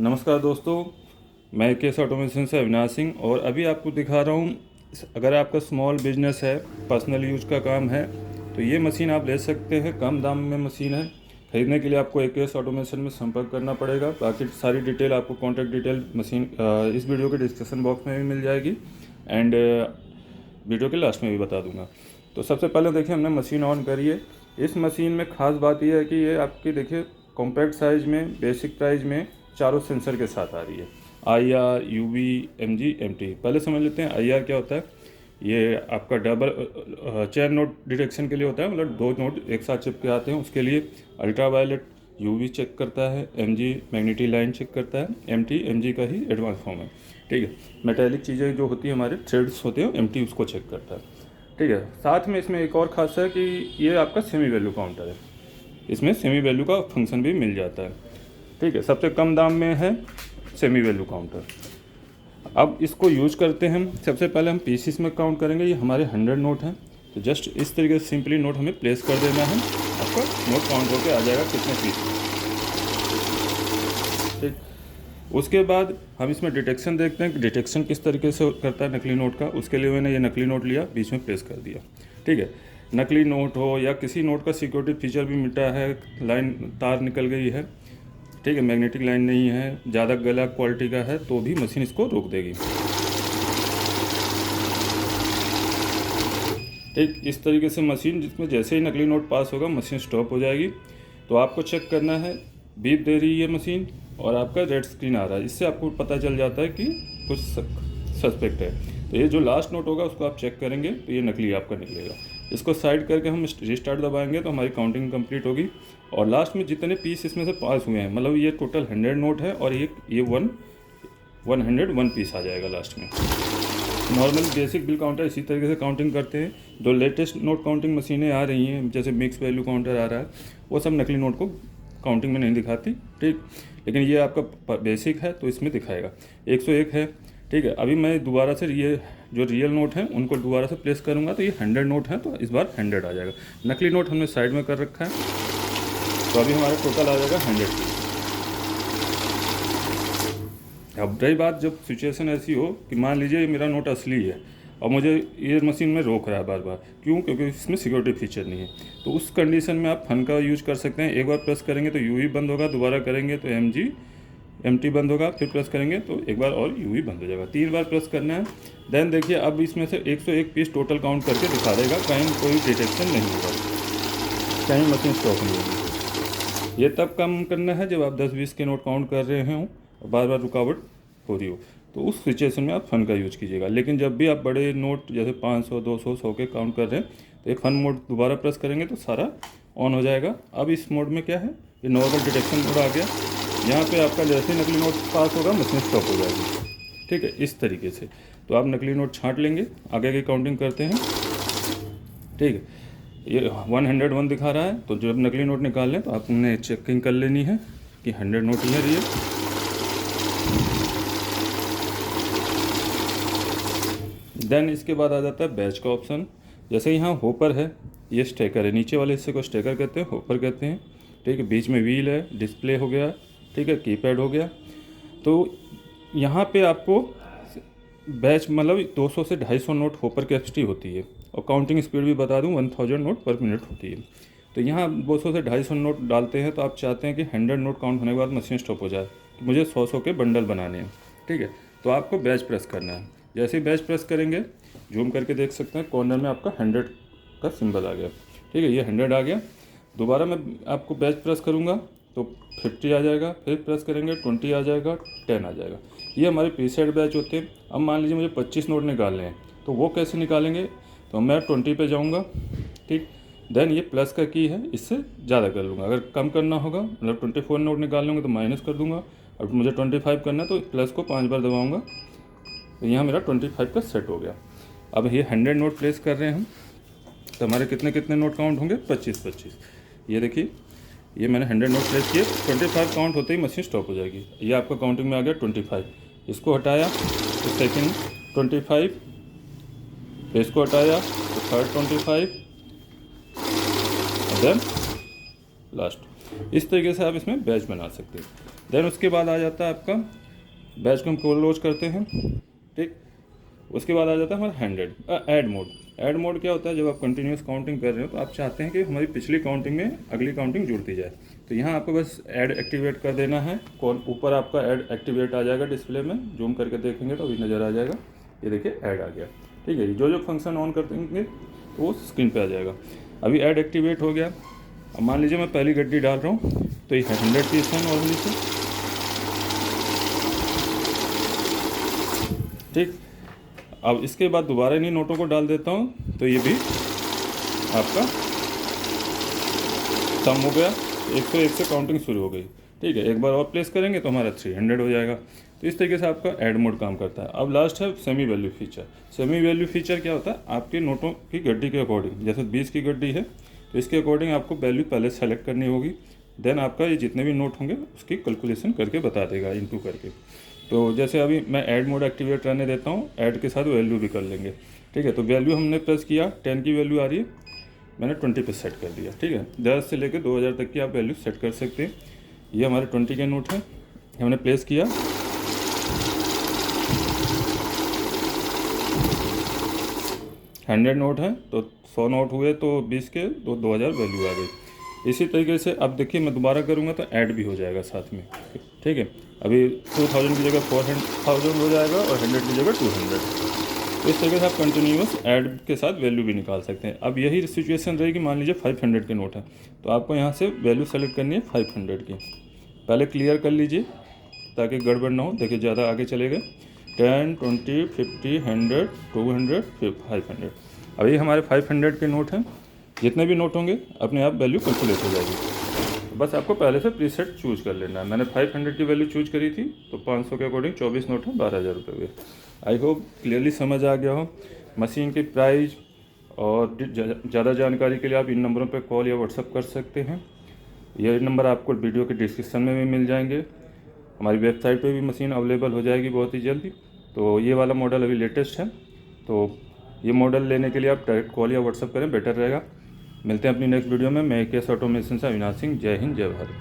नमस्कार दोस्तों, मैं केस ऑटोमेशन से अविनाश सिंह और अभी आपको दिखा रहा हूँ। अगर आपका स्मॉल बिजनेस है, पर्सनल यूज का काम है, तो ये मशीन आप ले सकते हैं। कम दाम में मशीन है। खरीदने के लिए आपको केस ऑटोमेशन में संपर्क करना पड़ेगा। बाकी सारी डिटेल आपको कॉन्टैक्ट डिटेल मशीन इस वीडियो के डिस्क्रिप्शन बॉक्स में भी मिल जाएगी एंड वीडियो के लास्ट में भी बता दूंगा। तो सबसे पहले देखिए, हमने मशीन ऑन करी है। इस मशीन में ख़ास बात यह है कि ये आपकी देखिए कॉम्पैक्ट साइज़ में, बेसिक प्राइस में चारों सेंसर के साथ आ रही है। IR, UV, MG, MT। पहले समझ लेते हैं IR क्या होता है। ये आपका डबल चेन नोट डिटेक्शन के लिए होता है, मतलब दो नोट एक साथ चिपके आते हैं उसके लिए। अल्ट्रावायलेट UV चेक करता है, MG मैग्नेटिक लाइन चेक करता है, MT MG का ही एडवांस फॉर्म है। ठीक है, मेटेलिक चीज़ें जो होती है, हमारे थ्रेड्स होते हैं, MT उसको चेक करता है। ठीक है, साथ में इसमें एक और खास है कि ये आपका सेमी वैल्यू काउंटर है। इसमें सेमी वैल्यू का फंक्शन भी मिल जाता है। ठीक है, सबसे कम दाम में है सेमी वैल्यू काउंटर। अब इसको यूज करते हैं हम। सबसे पहले हम पीसीस में काउंट करेंगे। ये हमारे 100 नोट हैं, तो जस्ट इस तरीके से सिंपली नोट हमें प्लेस कर देना है। आपका नोट काउंट होकर आ जाएगा कितने पीस। ठीक, उसके बाद हम इसमें डिटेक्शन देखते हैं कि डिटेक्शन किस तरीके से करता है नकली नोट का। उसके लिए मैंने ये नकली नोट लिया, बीच में प्लेस कर दिया। ठीक है, नकली नोट हो या किसी नोट का सिक्योरिटी फीचर भी मिटा है, लाइन तार निकल गई है, ठीक है, मैग्नेटिक लाइन नहीं है, ज़्यादा गला क्वालिटी का है, तो भी मशीन इसको रोक देगी। ठीक, इस तरीके से मशीन, जिसमें जैसे ही नकली नोट पास होगा मशीन स्टॉप हो जाएगी। तो आपको चेक करना है, बीप दे रही है मशीन और आपका रेड स्क्रीन आ रहा है। इससे आपको पता चल जाता है कि कुछ सस्पेक्ट है। तो ये जो लास्ट नोट होगा उसको आप चेक करेंगे, तो ये नकली आपका निकलेगा। इसको साइड करके हम रिस्टार्ट दबाएंगे तो हमारी काउंटिंग कंप्लीट होगी। और लास्ट में जितने पीस इसमें से पास हुए हैं, मतलब ये टोटल 100 नोट है और ये 101 पीस आ जाएगा लास्ट में। नॉर्मल बेसिक बिल काउंटर इसी तरीके से काउंटिंग करते हैं। जो लेटेस्ट नोट काउंटिंग मशीनें आ रही हैं, जैसे मिक्स वैल्यू काउंटर आ रहा है, वो सब नकली नोट को काउंटिंग में नहीं दिखाती। ठीक, लेकिन ये आपका बेसिक है तो इसमें दिखाएगा। 101 है। ठीक है, अभी मैं दोबारा से ये जो रियल नोट हैं उनको दोबारा से प्लेस करूँगा, तो ये 100 नोट हैं, तो इस बार 100 आ जाएगा। नकली नोट हमने साइड में कर रखा है, तो अभी हमारा टोटल आ जाएगा 100। अब रही बात, जब सिचुएशन ऐसी हो कि मान लीजिए ये मेरा नोट असली है और मुझे ये मशीन में रोक रहा है बार बार, क्यों? क्योंकि इसमें सिक्योरिटी फीचर नहीं है। तो उस कंडीशन में आप फन का यूज कर सकते हैं। एक बार प्रेस करेंगे तो UV बंद होगा, दोबारा करेंगे तो MT बंद होगा, फिर प्रेस करेंगे तो एक बार और UV बंद हो जाएगा। 3 बार प्रेस करना है। देन देखिए, अब इसमें से 101 पीस टोटल काउंट करके दिखा देगा, कहीं कोई डिटेक्शन नहीं होगा, कहीं मशीन स्टॉप नहीं होगी। ये तब कम करना है जब आप 10-20 के नोट काउंट कर रहे हों और बार बार रुकावट हो रही हो, तो उस सिचुएशन में आप फन का यूज कीजिएगा। लेकिन जब भी आप बड़े नोट जैसे 500, 200, 100 के काउंट कर रहे हैं, तो ये फन मोड दोबारा प्रेस करेंगे तो सारा ऑन हो जाएगा। अब इस मोड में क्या है, ये नॉर्मल डिटेक्शन मोड आ गया। यहाँ पे आपका जैसे नकली नोट पास होगा मशीन स्टॉप हो जाएगी। ठीक है, इस तरीके से तो आप नकली नोट छांट लेंगे। आगे की काउंटिंग करते हैं। ठीक है, ये 101 दिखा रहा है, तो जब नकली नोट निकाल लें तो आपने चेकिंग कर लेनी है कि 100 नोट ही है रियल। देन इसके बाद आ जाता है बैच का ऑप्शन। जैसे यहाँ होपर है, ये स्टेकर है, नीचे वाले हिस्से को स्टेकर कहते हैं, होपर कहते हैं। ठीक है, बीच में व्हील है, डिस्प्ले हो गया, ठीक है, कीपैड हो गया। तो यहाँ पे आपको बैच मतलब 200 से 250 नोट होपर कैपेसिटी होती है और काउंटिंग स्पीड भी बता दूँ 1000 नोट पर मिनट होती है। तो यहाँ 200 से 250 नोट डालते हैं, तो आप चाहते हैं कि 100 नोट काउंट होने के बाद मशीन स्टॉप हो जाए, कि मुझे 100 के बंडल बनाने हैं। ठीक है, तो आपको बैच प्रेस करना है। जैसे ही बैच प्रेस करेंगे, जूम करके देख सकते हैं कॉर्नर में आपका 100 का सिंबल आ गया। ठीक है, ये 100 आ गया। दोबारा मैं आपको बैच प्रेस करूँगा तो 50 आ जाएगा, फिर प्रेस करेंगे 20 आ जाएगा, 10 आ जाएगा। ये हमारे प्रीसेट बैच होते हैं। अब मान लीजिए मुझे 25 नोट निकालने हैं, तो वो कैसे निकालेंगे? तो मैं 20 पे जाऊँगा। ठीक, देन ये प्लस का की है, इससे ज़्यादा कर लूँगा। अगर कम करना होगा, मतलब 24 नोट निकाल लूँगा तो माइनस कर दूँगा। और मुझे 25 करना है तो प्लस को 5 बार दबाऊँगा, तो यहाँ मेरा 25 का सेट हो गया। अब ये 100 नोट प्लेस कर रहे हैं हम, तो हमारे कितने कितने नोट काउंट होंगे? 25। ये देखिए, ये मैंने 100 नोट प्लेस किए, 25 काउंट होते ही मशीन स्टॉप हो जाएगी। ये आपका काउंटिंग में आ गया 25। इसको हटाया तो सेकंड 25, फिर इसको हटाया तो थर्ड 25, देन लास्ट। इस तरीके से आप इसमें बैच बना सकते हैं। देन उसके बाद आ जाता है आपका बैच को हम क्लोज करते हैं, ठीक। उसके बाद आ जाता है हमारा ऐड मोड। ऐड मोड क्या होता है, जब आप कंटिन्यूस काउंटिंग कर रहे हो तो आप चाहते हैं कि हमारी पिछली काउंटिंग में अगली काउंटिंग जुड़ती जाए, तो यहाँ आपको बस ऐड एक्टिवेट कर देना है। ऊपर आपका ऐड एक्टिवेट आ जाएगा डिस्प्ले में, जूम करके देखेंगे तो अभी नज़र आ जाएगा, ये देखिए ऐड आ गया, ठीक है। जो फंक्शन ऑन कर देंगे तो वो स्क्रीन पे आ जाएगा। अभी ऐड एक्टिवेट हो गया। अब मान लीजिए मैं पहली गड्डी डाल रहा हूँ तो ये 100 पीस है नॉर्मली से, ठीक। अब इसके बाद दोबारा इन्हीं नोटों को डाल देता हूँ तो ये भी आपका कम हो गया, 101 से काउंटिंग शुरू हो गई, ठीक है। एक बार और प्लेस करेंगे तो हमारा 300 हो जाएगा। तो इस तरीके से आपका ऐड मोड काम करता है। अब लास्ट है semi value feature. Semi value feature क्या होता है, आपके नोटों की गड्डी के अकॉर्डिंग, जैसे 20 की गड्डी है तो इसके अकॉर्डिंग आपको वैल्यू पहले सेलेक्ट करनी होगी, देन आपका ये जितने भी नोट होंगे उसकी कैलकुलेशन करके बता देगा इनटू करके। तो जैसे अभी मैं ऐड मोड एक्टिवेट रहने देता हूँ, ऐड के साथ वैल्यू भी कर लेंगे, ठीक है। तो वैल्यू हमने प्रेस किया, 10 की वैल्यू आ रही है, मैंने 20 पे सेट कर दिया, ठीक है। 10 से लेकर 2000 तक की आप वैल्यू सेट कर सकते हैं। ये हमारे 20 के नोट हैं, हमने प्लेस किया, हंड्रेड नोट हैं तो 100 नोट हुए तो 20 के 2000 वैल्यू आ गई। इसी तरीके से अब देखिए मैं दोबारा करूँगा तो ऐड भी हो जाएगा साथ में, ठीक है। अभी 2000 की जगह 4000 हो जाएगा और 100 की जगह 200। इस तरीके से आप कंटिन्यूस ऐड के साथ वैल्यू भी निकाल सकते हैं। अब यही सिचुएशन रहेगी, मान लीजिए 500 के नोट है तो आपको यहाँ से वैल्यू सेलेक्ट करनी है 500 की। पहले क्लियर कर लीजिए ताकि गड़बड़ ना हो। देखिए ज़्यादा आगे चले गए, 10, 20, 50, 100, 200, 500। अभी हमारे 500 के नोट हैं, जितने भी नोट होंगे अपने आप वैल्यू कैलकुलेट हो जाएगी। बस आपको पहले से प्रीसेट चूज़ कर लेना है। मैंने 500 की वैल्यू चूज़ करी थी तो 500 के अकॉर्डिंग 24 नोट हैं, 12000 रुपये हुए। आई होप क्लियरली समझ आ गया हो। मशीन की प्राइस और ज़्यादा जानकारी के लिए आप इन नंबरों पर कॉल या व्हाट्सअप कर सकते हैं। ये नंबर आपको वीडियो के डिस्क्रिप्शन में भी मिल जाएंगे। हमारी वेबसाइट पे भी मशीन अवेलेबल हो जाएगी बहुत ही जल्दी। तो ये वाला मॉडल अभी लेटेस्ट है, तो ये मॉडल लेने के लिए आप डायरेक्ट कॉल या व्हाट्सअप करें, बेटर रहेगा। मिलते हैं अपनी नेक्स्ट वीडियो में। मैं केएस ऑटोमेशन से अविनाश सिंह। जय हिंद, जय भारत।